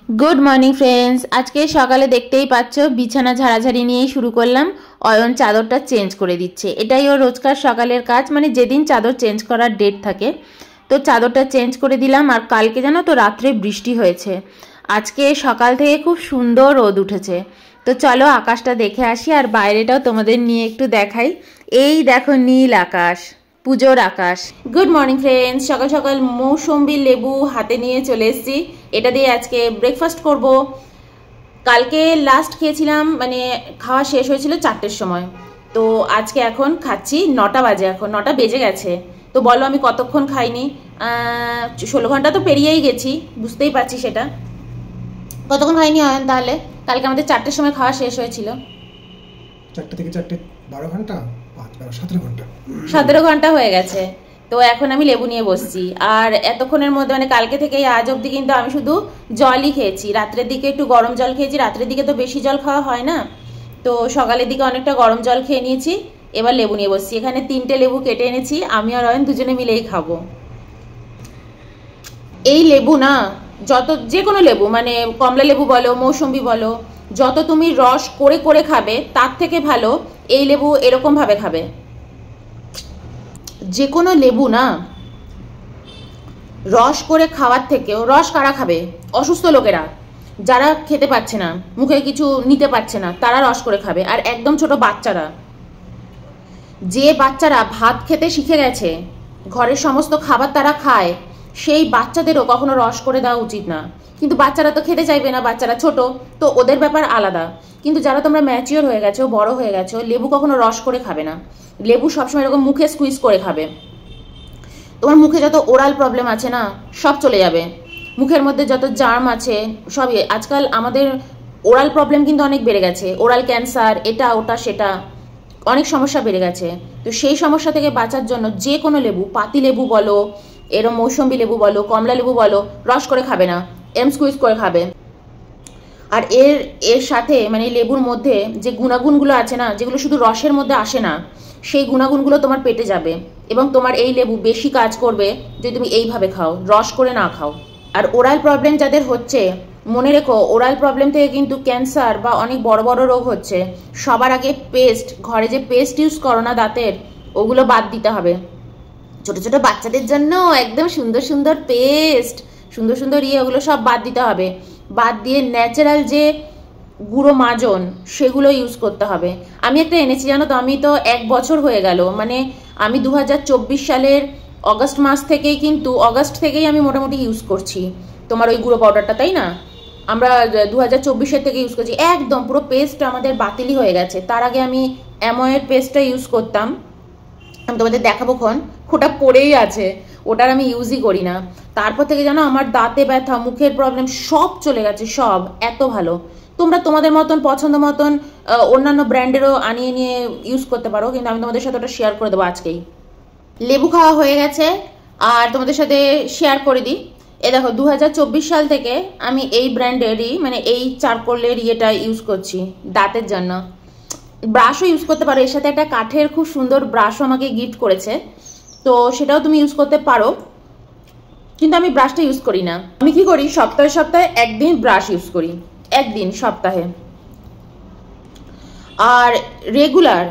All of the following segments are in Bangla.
Good morning friends. आज के सकाले देखते ही पाচ্ছো बिछाना झाड़ाझाड़ी নিয়ে শুরু করলাম। অয়ন চাদরটা চেঞ্জ করে দিচ্ছে, এটাই ওর রোজকার সকালের কাজ, মানে যেদিন চাদর চেঞ্জ করার ডেট থাকে তো চাদরটা চেঞ্জ করে দিলাম। আর কালকে জানো তো রাত্রে বৃষ্টি হয়েছে, আজকে সকাল থেকে খুব সুন্দর রোদ উঠেছে। তো চলো আকাশটা দেখে আসি আর বাইরেটাও তোমাদের নিয়ে একটু দেখাই। এই দেখো নীল আকাশ, পুজোর আকাশ। গুড মর্নিং ফ্রেন্ডস, সকাল সকাল মৌসুম্বি লেবু হাতে নিয়ে চলে এসেছি। এটা দিয়ে আজকে ব্রেকফাস্ট করব। কালকে লাস্ট খেয়েছিলাম, মানে খাওয়া শেষ হয়েছিল 4টের সময়, তো আজকে এখন খাচ্ছি 9টা বাজে, এখন 9টা বেজে গেছে। তো বলো আমি কতক্ষণ খাইনি, 16 ঘন্টা তো পেরিয়েই গেছি, বুঝতেই পারছি সেটা। কতক্ষণ খাইনি অয়ন তাহলে? কালকে আমাদের 4টের সময় খাওয়া শেষ হয়েছিল। 4টা থেকে 4টে 12 ঘন্টা, 17 ঘন্টা, 17 ঘন্টা হয়ে গেছে। তো এখন আমি লেবু নিয়ে বসছি। আর এতক্ষণের মধ্যে মানে কালকে থেকে আজ অবধি কিন্তু আমি শুধু জলই খেয়েছি। রাত্রের দিকে একটু গরম জল খেয়েছি, রাত্রের দিকে তো বেশি জল খাওয়া হয় না, তো সকালের দিকে অনেকটা গরম জল খেয়ে নিয়েছি। এবার লেবু নিয়ে বসছি। এখানে 3টে লেবু কেটে এনেছি, আমি আর অয়ন দুজনে মিলেই খাবো। এই লেবু না, যত যে কোনো লেবু, মানে কমলা লেবু বলো, মৌসুম্বি বলো, যত তুমি রস করে করে খাবে তার থেকে ভালো এই লেবু এরকম ভাবে খাবে। যে কোনো লেবু না রস করে খাওয়ার থেকেও, রস কারা খাবে? অসুস্থ লোকেরা, যারা খেতে পাচ্ছে না, মুখে কিছু নিতে পারছে না, তারা রস করে খাবে। আর একদম ছোট বাচ্চারা, যে বাচ্চারা ভাত খেতে শিখে গেছে, ঘরের সমস্ত খাবার তারা খায়, সেই বাচ্চাদেরও কখনো রস করে দেওয়া উচিত না। কিন্তু বাচ্চারা তো খেতে চাইবে না, বাচ্চারা ছোট, তো ওদের ব্যাপার আলাদা। কিন্তু যারা তোমরা ম্যাচিওর হয়ে গেছো, বড় হয়ে গেছো, লেবু কখনো রস করে খাবে না। লেবু সবসময় এরকম মুখে স্কুইজ করে খাবে। তোমার মুখে যত ওরাল প্রবলেম আছে না, সব চলে যাবে। মুখের মধ্যে যত জার্ম আছে সবই। আজকাল আমাদের ওরাল প্রবলেম কিন্তু অনেক বেড়ে গেছে, ওরাল ক্যান্সার, এটা ওটা সেটা, অনেক সমস্যা বেড়ে গেছে। তো সেই সমস্যা থেকে বাঁচার জন্য যে কোনো লেবু, পাতি লেবু বলো, এরম মৌসুম্বি লেবু বলো, কমলা লেবু বলো, রস করে খাবে না, স্কুইজ করে খাবে। আর এর সাথে মানে লেবুর মধ্যে যে গুণাগুণগুলো আছে না, যেগুলো শুধু রসের মধ্যে আসে না, সেই গুণাগুণগুলো তোমার পেটে যাবে এবং তোমার এই লেবু বেশি কাজ করবে যদি তুমি এইভাবে খাও, রস করে না খাও। আর ওরাল প্রবলেম যাদের হচ্ছে, মনে রেখো ওরাল প্রবলেম থেকে কিন্তু ক্যান্সার বা অনেক বড় বড় রোগ হচ্ছে। সবার আগে পেস্ট, ঘরে যে পেস্ট ইউজ করো না দাঁতের, ওগুলো বাদ দিতে হবে। ছোট ছোট বাচ্চাদের জন্য একদম সুন্দর সুন্দর পেস্ট, সুন্দর সুন্দর ওগুলো সব বাদ দিতে হবে। বাদ দিয়ে ন্যাচারাল যে গুঁড়ো মাজন, সেগুলো ইউজ করতে হবে। আমি একটা এনেছি জানো তো, আমি তো 1 বছর হয়ে গেল, মানে আমি 2024 সালের অগস্ট মাস থেকেই, কিন্তু অগস্ট থেকেই আমি মোটামুটি ইউজ করছি তোমার ওই গুঁড়ো পাউডারটা, তাই না? আমরা 2024 থেকে ইউজ করছি, একদম পুরো পেস্ট আমাদের বাতিলই হয়ে গেছে। তার আগে আমি অ্যামোয়ের পেস্টটা ইউজ করতাম, আমি তোমাদের দেখাবো ক্ষণ, ওটা পড়েই আছে, ওটার আমি ইউজই করি না। তারপর থেকে জানো আমার দাঁতে ব্যথা, মুখের প্রবলেম সব চলে গেছে, সব এত ভালো। তোমরা তোমাদের মতন পছন্দ মতন অন্যান্য ব্র্যান্ডেরও আনিয়ে নিয়ে ইউজ করতে পারো, কিন্তু আমি তোমাদের সাথে ওটা শেয়ার করে দেবো আজকেই। লেবু খাওয়া হয়ে গেছে আর তোমাদের সাথে শেয়ার করে দিই। এ দেখো 2024 সাল থেকে আমি এই ব্র্যান্ডেরই, মানে এই চারকোলের ইয়েটা ইউজ করছি দাঁতের জন্য। ব্রাশও ইউজ করতে পারো, এর সাথে একটা কাঠের খুব সুন্দর ব্রাশও আমাকে গিফট করেছে, তো সেটাও তুমি ইউজ করতে পারো। কিন্তু আমি ব্রাশটা ইউজ করি না। আমি কি করি, সপ্তাহে সপ্তাহে একদিন ব্রাশ ইউজ করি, একদিন সপ্তাহে। আর রেগুলার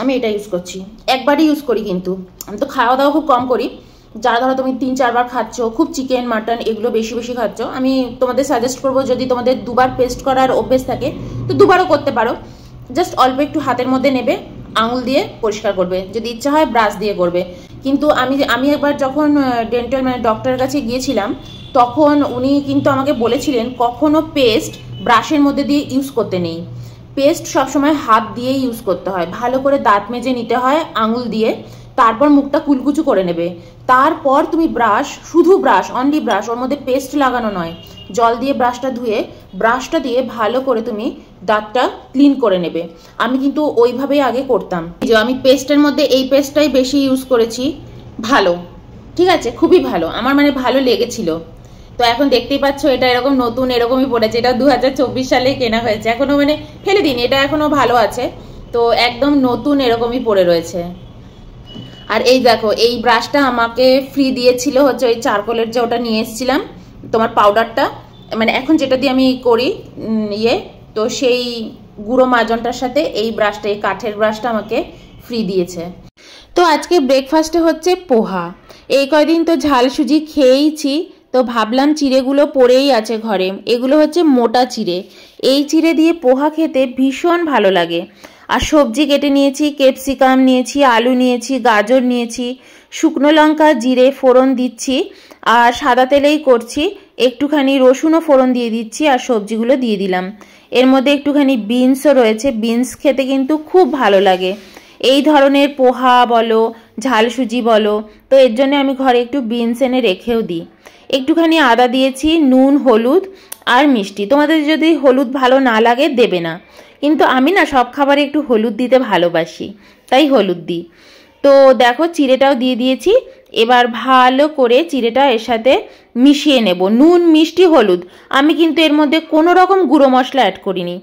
আমি এটা ইউজ করছি, একবারই ইউজ করি। কিন্তু আমি তো খাওয়া দাওয়া খুব কম করি। যারা ধরো তুমি 3-4 বার খাচ্ছ, খুব চিকেন মাটন এগুলো বেশি বেশি খাচ্ছ, আমি তোমাদের সাজেস্ট করবো যদি তোমাদের 2বার পেস্ট করার অভ্যেস থাকে তো 2বারও করতে পারো। জাস্ট অল্প একটু হাতের মধ্যে নেবে, আঙুল দিয়ে পরিষ্কার করবে, যদি ইচ্ছা হয় ব্রাশ দিয়ে করবে। কিন্তু আমি একবার যখন ডেন্টাল মানে ডক্টরের কাছে গিয়েছিলাম, তখন উনি কিন্তু আমাকে বলেছিলেন কখনো পেস্ট ব্রাশের মধ্যে দিয়ে ইউজ করতে নেই। পেস্ট সবসময় হাত দিয়ে ইউজ করতে হয়, ভালো করে দাঁত মেজে নিতে হয় আঙুল দিয়ে, তারপর মুখটা কুলকুচু করে নেবে। তারপর তুমি ব্রাশ, শুধু ব্রাশ, অনলি ব্রাশ, ওর মধ্যে পেস্ট লাগানো নয়, জল দিয়ে ব্রাশটা ধুয়ে ব্রাশটা দিয়ে ভালো করে তুমি দাঁতটা ক্লিন করে নেবে। আমি কিন্তু ওইভাবেই আগে করতাম। যে আমি পেস্টের মধ্যে এই পেস্টটাই বেশি ইউজ করেছি, ভালো, ঠিক আছে, খুবই ভালো, আমার মানে ভালো লেগেছিল। তো এখন দেখতেই পাচ্ছ এটা এরকম নতুন এরকমই পড়েছে, এটা 2024 সালে কেনা হয়েছে, এখনো মানে ফেলে দিন, এটা এখনো ভালো আছে, তো একদম নতুন এরকমই পড়ে রয়েছে। আর এই দেখো এই ব্রাশটা আমাকে ফ্রি দিয়েছিল হচ্ছে ওই চারকোলের যে ওটা নিয়ে এসেছিলাম তোমার পাউডারটা, মানে এখন যেটা দিয়ে আমি করি তো সেই গুঁড়ো মাজনটার সাথে এই ব্রাশটা, এই কাঠের ব্রাশটা আমাকে ফ্রি দিয়েছে। তো আজকে ব্রেকফাস্টে হচ্ছে পোহা। এই কয়দিন তো ঝাল সুজি খেয়েইছি, তো ভাবলাম চিড়েগুলো পড়েই আছে ঘরে, এগুলো হচ্ছে মোটা চিড়ে, এই চিড়ে দিয়ে পোহা খেতে ভীষণ ভালো লাগে। আর সবজি কেটে নিয়েছি, ক্যাপসিকাম নিয়েছি, আলু নিয়েছি, গাজর নিয়েছি, শুকনো লঙ্কা জিরে ফোড়ন দিচ্ছি আর সাদা তেলেই করছি, একটুখানি রসুনও ফোড়ন দিয়ে দিচ্ছি আর সবজিগুলো দিয়ে দিলাম। এর মধ্যে একটুখানি বিনসও রয়েছে, বিনস খেতে কিন্তু খুব ভালো লাগে এই ধরনের পোহা বলো ঝাল সুজি বলো। তো এর জন্য আমি ঘরে একটু বিনস এনে রেখেও দিই। একটুখানি আদা দিয়েছি, নুন হলুদ আর মিষ্টি। তোমাদের যদি হলুদ ভালো না লাগে দেবে না, কিন্তু আমি না সব খাবারে একটু হলুদ দিতে ভালোবাসি, তাই হলুদ দিই। তো দেখো চিড়েটাও দিয়ে দিয়েছি, এবার ভালো করে চিড়েটা এর সাথে মিশিয়ে নেব। নুন মিষ্টি হলুদ, আমি কিন্তু এর মধ্যে কোনো রকম গুঁড়ো মশলা অ্যাড করিনি।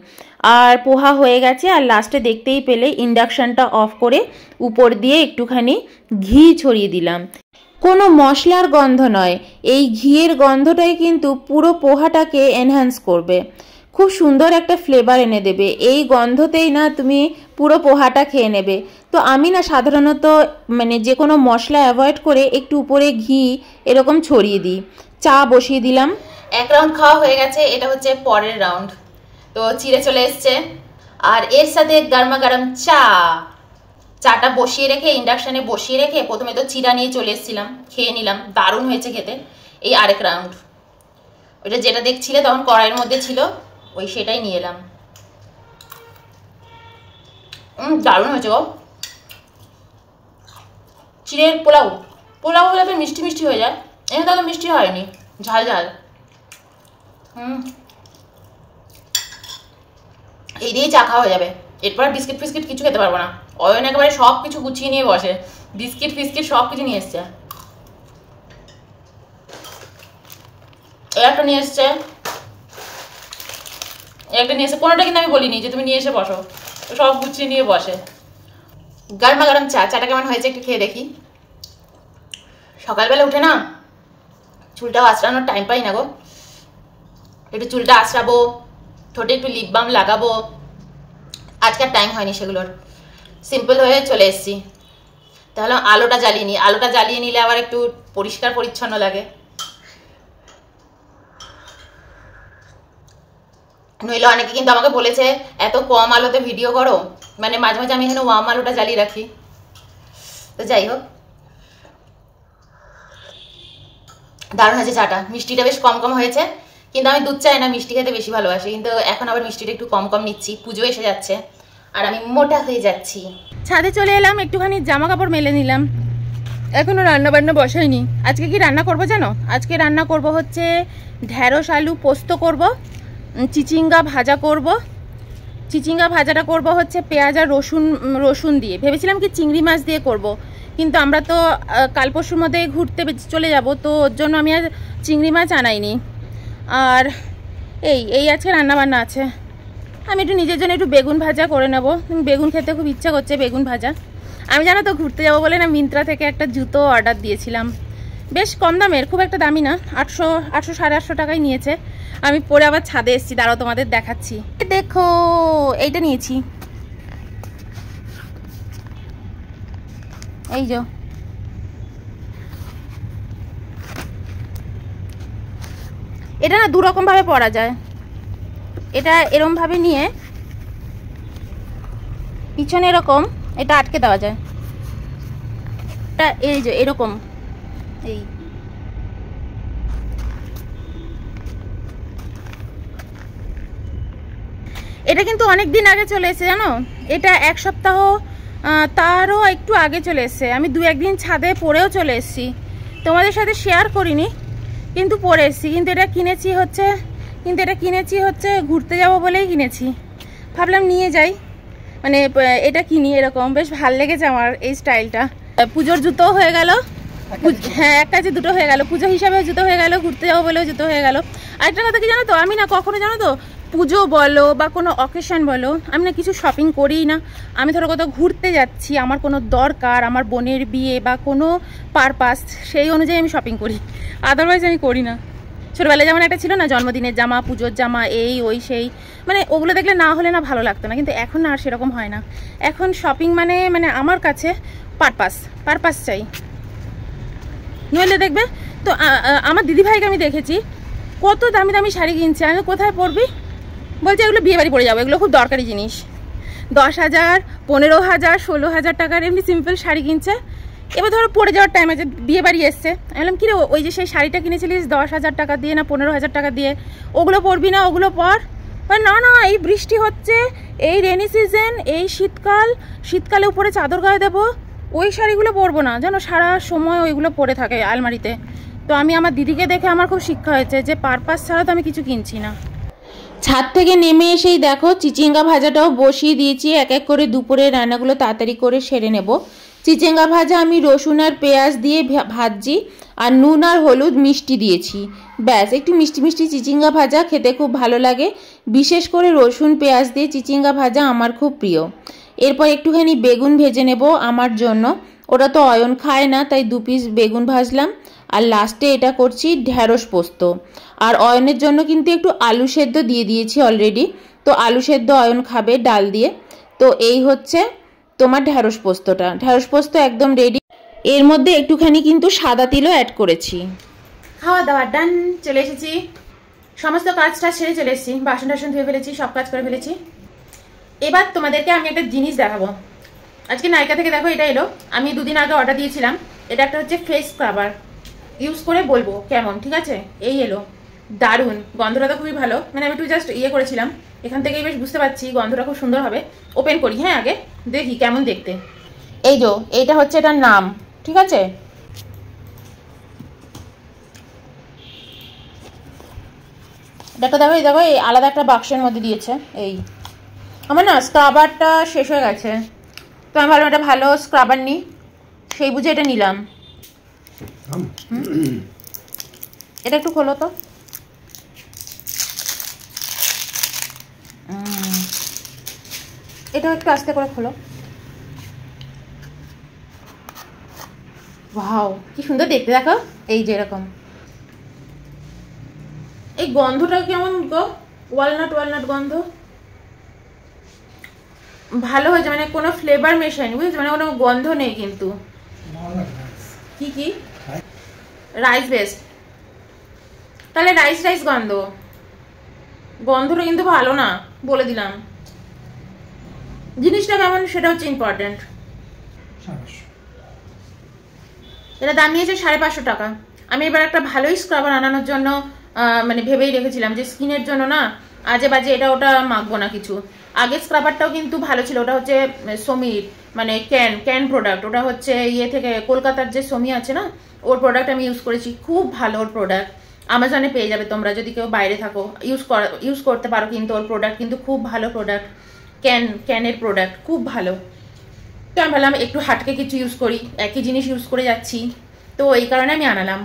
আর পোহা হয়ে গেছে, আর লাস্টে দেখতেই পেলে ইন্ডাকশানটা অফ করে উপর দিয়ে একটুখানি ঘি ছড়িয়ে দিলাম। কোনো মশলার গন্ধ নয়, এই ঘিয়ের গন্ধটাই কিন্তু পুরো পোহাটাকে এনহ্যান্স করবে, খুব সুন্দর একটা ফ্লেভার এনে দেবে। এই গন্ধতেই না তুমি পুরো পোহাটা খেয়ে নেবে। তো আমি না সাধারণত মানে যে কোনো মশলা অ্যাভয়েড করে একটু উপরে ঘি এরকম ছড়িয়ে দিই। চা বসিয়ে দিলাম, এক রাউন্ড খাওয়া হয়ে গেছে, এটা হচ্ছে পরের রাউন্ড। তো চিড়ে চলে এসছে আর এর সাথে গরমা গরম চাটা বসিয়ে রেখে, ইন্ডাকশানে বসিয়ে রেখে প্রথমে তো চিড়া নিয়ে চলে এসেছিলাম, খেয়ে নিলাম, দারুণ হয়েছে খেতে। এই আরেক রাউন্ড, ওইটা যেটা দেখছিলে তখন কড়াইয়ের মধ্যে ছিল ওই সেটাই নিয়ে এলাম। দারুণ হয়েছে গো। চিড়ের পোলাও হলে তো মিষ্টি মিষ্টি হয়ে যায়, এখানে তো মিষ্টি হয়নি, ঝাল ঝাল। এই দিয়েই চা খাওয়া হয়ে যাবে, এরপর বিস্কিট ফিস্কিট কিছু খেতে পারবো না। অয়ন একেবারে সব কিছু গুছিয়ে নিয়ে বসে, বিস্কিট ফিস্কিট সব কিছু নিয়ে এসছে। একটা নিয়ে এসছে, কোনোটা কিন্তু আমি বলিনি যে তুমি নিয়ে এসে বসো, সব গুছিয়ে নিয়ে বসে। গরমা গরম চাটা কেমন হয়েছে একটু খেয়ে দেখি। সকালবেলা উঠে না চুলটাও আঁচড়ানোর টাইম পাই না গো, একটু চুলটা আঁচড়াবো, ঠোঁটে একটু লিপ বাম লাগাবো, আজকাল টাইম হয়নি সেগুলোর, সিম্পল হয়ে চলে এসেছি। তাহলে আলোটা জ্বালিয়ে নিলে আবার একটু পরিষ্কার পরিচ্ছন্ন লাগে, নইলে অনেকে কিন্তু আমাকে বলেছে এত কম আলোতে ভিডিও করো, মানে মাঝে মাঝে আমি এখানে ওয়ার্ম আলোটা জ্বালিয়ে রাখি। তো যাই হোক, দারুণ আছে চাটা, মিষ্টিটা বেশ কম কম হয়েছে, কিন্তু আমি দুধ চাই না, মিষ্টি খেতে বেশি ভালোবাসি, কিন্তু এখন আবার মিষ্টিটা একটু কম কম নিচ্ছি, পুজো এসে যাচ্ছে আর আমি মোটা হয়ে যাচ্ছি। ছাদে চলে এলাম, একটুখানি জামা কাপড় মেলে নিলাম, এখনো রান্না বান্না বসাইনি। আজকে কি রান্না করবো জানো? আজকে রান্না করব হচ্ছে ঢ্যাঁড়স আলু পোস্ত করব, চিচিঙ্গা ভাজা করব। চিচিঙ্গা ভাজাটা করব হচ্ছে পেঁয়াজ আর রসুন দিয়ে। ভেবেছিলাম কি চিংড়ি মাছ দিয়ে করব, কিন্তু আমরা তো কাল পরশুর মধ্যে ঘুরতে চলে যাব, তো ওর জন্য আমি আর চিংড়ি মাছ আনাইনি। আর এই আজকে রান্নাবান্না আছে। আমি একটু নিজের জন্য একটু বেগুন ভাজা করে নেব, বেগুন খেতে খুব ইচ্ছা করছে, বেগুন ভাজা। আমি জানো তো ঘুরতে যাবো বলে না মিন্ত্রা থেকে একটা জুতো অর্ডার দিয়েছিলাম, বেশ কম দামের, খুব একটা দামি না, 800 সাড়ে 800 টাকায় নিয়েছে। আমি পরে আবার ছাদে এসেছি, দাঁড়াও তোমাদের দেখাচ্ছি। দেখো এইটা নিয়েছি, এই যে এটা না দুরকম ভাবে পরা যায়, এটা এরকম ভাবে নিয়ে পিছনে এরকম এটা আটকে দেওয়া যায়, এটা এই যে এরকম, এই এটা কিন্তু অনেক দিন আগে চলে এসেছে জানো, এটা এক সপ্তাহ তারও একটু আগে চলে এসেছে। আমি 2-1 দিন ছাদে পরেও চলে এসেছি, তোমাদের সাথে শেয়ার করিনি, কিন্তু পরে এসেছি। কিন্তু এটা কিনেছি হচ্ছে ঘুরতে যাব বলেই কিনেছি, ভাবলাম নিয়ে যাই, মানে এটা কিনি এরকম, বেশ ভাল লেগেছে আমার এই স্টাইলটা। পুজোর জুতো হয়ে গেল, হ্যাঁ এক কাছে দুটো হয়ে গেল, পুজো হিসাবেও জুতো হয়ে গেল, ঘুরতে যাবো বলেও জুতো হয়ে গেল। আরেকটা কথা কি জানো তো, আমি না কখনো জানো তো পুজো বলো বা কোনো অকেশন বলো আমি না কিছু শপিং করিই না। আমি ধরো কোথাও ঘুরতে যাচ্ছি, আমার কোনো দরকার, আমার বোনের বিয়ে বা কোনো পারপাস, সেই অনুযায়ী আমি শপিং করি, আদারওয়াইজ আমি করি না। ছোটবেলায় যেমন একটা ছিল না জন্মদিনের জামা, পুজোর জামা, এই ওই সেই, মানে ওগুলো দেখলে না হলে না ভালো লাগতো না, কিন্তু এখন না আর সেরকম হয় না। এখন শপিং মানে মানে আমার কাছে পারপাস চাই, নইলে দেখবে তো আমার দিদিভাইকে আমি দেখেছি কত দামি দামি শাড়ি কিনছে, আমি কোথায় পরবি, বলছে এগুলো বিয়ে বাড়ি পরে যাবো, এগুলো খুব দরকারি জিনিস। 10,000, 15,000, 16,000 টাকার এমনি সিম্পল শাড়ি কিনছে। এবার ধরো পরে যাওয়ার টাইম আছে, বিয়ে বাড়ি এসছে, আমি বললাম কিরে ওই যে সেই শাড়িটা কিনেছিলিস 10,000 টাকা দিয়ে না 15,000 টাকা দিয়ে, ওগুলো পরবি না, ওগুলো পর। না না এই বৃষ্টি হচ্ছে, এই রেনি সিজন, এই শীতকালে উপরে চাদর গায়ে দেবো, ওই শাড়িগুলো পরবো না, জানো সারা সময় ওইগুলো পরে থাকে আলমারিতে। তো আমি আমার দিদিকে দেখে আমার খুব শিক্ষা হয়েছে যে পারপাস ছাড়া তো আমি কিছু কিনছি না। ছাদ থেকে নেমে এসেই দেখো চিচিঙ্গা ভাজাটাও বসিয়ে দিয়েছি, এক এক করে দুপুরের রান্নাগুলো তাড়াতাড়ি করে সেরে নেব। চিচিঙ্গা ভাজা আমি রসুন আর পেঁয়াজ দিয়ে ভাজছি, আর নুন আর হলুদ মিষ্টি দিয়েছি, ব্যাস। একটু মিষ্টি মিষ্টি চিচিঙ্গা ভাজা খেতে খুব ভালো লাগে, বিশেষ করে রসুন পেঁয়াজ দিয়ে চিচিঙ্গা ভাজা আমার খুব প্রিয়। এরপর একটুখানি বেগুন ভেজে নেব আমার জন্য, ওটা তো অয়ন খায় না, তাই 2 পিস বেগুন ভাজলাম। আর লাস্টে এটা করছি ঢ্যাঁড়স পোস্ত, আর অয়নের জন্য কিন্তু একটু আলু সেদ্ধ দিয়ে দিয়েছি অলরেডি, তো আলু সেদ্ধ অয়ন খাবে ডাল দিয়ে। তো এই হচ্ছে তোমার ঢ্যাঁড়স পোস্তটা, ঢ্যাঁড়স পোস্ত একদম রেডি। এর মধ্যে একটুখানি কিন্তু সাদা তিলও অ্যাড করেছি। খাওয়া দাওয়া ডান, চলে এসেছি, সমস্ত কাজটা সেরে চলে এসেছি, বাসন টাসন ধুয়ে ফেলেছি, সব কাজ করে ফেলেছি। এবার তোমাদেরকে আমি একটা জিনিস দেখাবো। আজকে নাইকা থেকে দেখো এটা এলো, আমি 2 দিন আগে অর্ডার দিয়েছিলাম। এটা একটা হচ্ছে ফেস স্ক্রাবার, ইউজ করে বলবো কেমন, ঠিক আছে? এই এলো, দারুণ, গন্ধটা তো খুবই ভালো, মানে আমি একটু জাস্ট করেছিলাম, এখান থেকেই বেশ বুঝতে পারছি গন্ধটা খুব সুন্দর হবে। ওপেন করি, হ্যাঁ আগে দেখি কেমন দেখতে। এই যো এইটা হচ্ছে এটার নাম, ঠিক আছে? দেখো দেখো দেখো, এই আলাদা একটা বাক্সের মধ্যে দিয়েছে। এই আমার না স্ক্রাবারটা শেষ হয়ে গেছে, তো আমি ভাবলাম একটা ভালো স্ক্রাবার নিই, সেই বুঝে এটা নিলাম। এটা একটু খোলো তো। এটা একটু আস্তে করে খোলো। ওয়াও কি সুন্দর দেখতে, দেখো এই যে এরকম। এই গন্ধটা কেমন গো, ওয়ালনাট গন্ধ, ভালো হয়েছে, মানে কোনো ফ্লেভার মেশায়নি, বুঝেছো, মানে কোনো গন্ধ নেই কিন্তু। কি কি রাইস বেস্ট, তাহলে রাইস গন্ধটা কিন্তু ভালো না, বলে দিলাম। জিনিসটা কেমন সেটা হচ্ছে ইম্পর্টেন্ট। এটা দাম নিয়েছে 550 টাকা। আমি এবার একটা ভালোই স্ক্রাবার আনানোর জন্য মানে ভেবেই রেখেছিলাম যে স্কিনের জন্য না আজে বাজে এটা ওটা মাখবো না কিছু। আগের স্ক্রাবারটাও কিন্তু ভালো ছিল, ওটা হচ্ছে সমীর, মানে ক্যান প্রোডাক্ট, ওটা হচ্ছে থেকে কলকাতার যে সমী আছে না, ওর প্রোডাক্ট আমি ইউজ করেছি, খুব ভালো ওর প্রোডাক্ট। আমাজনে পেয়ে যাবে তোমরা, যদি কেউ বাইরে থাকো ইউজ করতে পারো, কিন্তু ওর প্রোডাক্ট কিন্তু খুব ভালো প্রোডাক্ট, ক্যানের প্রোডাক্ট খুব ভালো। তো আমি ভাবলাম একটু হাটকে কিছু ইউজ করি, একই জিনিস ইউজ করে যাচ্ছি, তো এই কারণে আমি আনালাম।